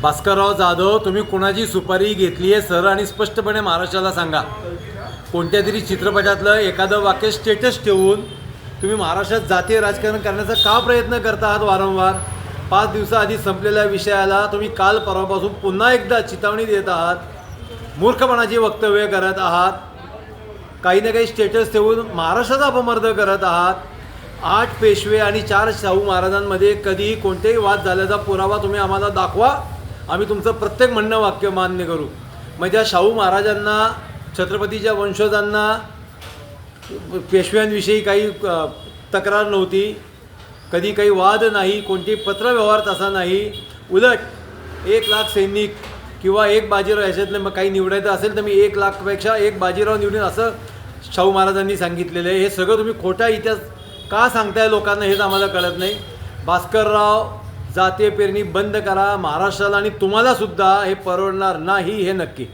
भास्करराव जाधव, तुम्ही कोणाची सुपारी घेतली आहे सरळ आणि स्पष्टपणे महाराष्ट्राला सांगा. कोणत्या तरी चित्रपटातलं एखादं वाक्य स्टेटस ठेवून तुम्ही महाराष्ट्रात जातीय राजकारण करण्याचा का प्रयत्न करता आहात वारंवार? 5 दिवसाआधी संपलेल्या विषयाला तुम्ही काल परवापासून पुन्हा एकदा चितावणी देत आहात. मूर्खपणाची वक्तव्य करत आहात. काही ना काही स्टेटस ठेवून महाराष्ट्राचा अपमर्द करत आहात. 8 पेशवे आणि 4 शाहू महाराजांमध्ये कधीही कोणतेही वाद झाल्याचा पुरावा तुम्ही आम्हाला दाखवा. आम्ही तुमचं प्रत्येक म्हणणं वाक्य मान्य करू. मग त्या शाहू महाराजांना, छत्रपतीच्या वंशजांना पेशव्यांविषयी काही तक्रार नव्हती, कधी काही वाद नाही, कोणती पत्रव्यवहार तसा नाही. उलट 1 लाख सैनिक किंवा एक बाजीराव याच्यातलं मग काही निवडायचं असेल तर मी 1 लाखपेक्षा एक बाजीराव निवडून असं शाहू महाराजांनी सांगितलेलं आहे. हे सगळं तुम्ही खोटा इतिहास का सांगताय लोकांना हेच आम्हाला कळत नाही. भास्करराव, जातीय पेरणी बंद करा. महाराष्ट्राला आणि तुम्हालासुद्धा हे परवडणार नाही, हे नक्की.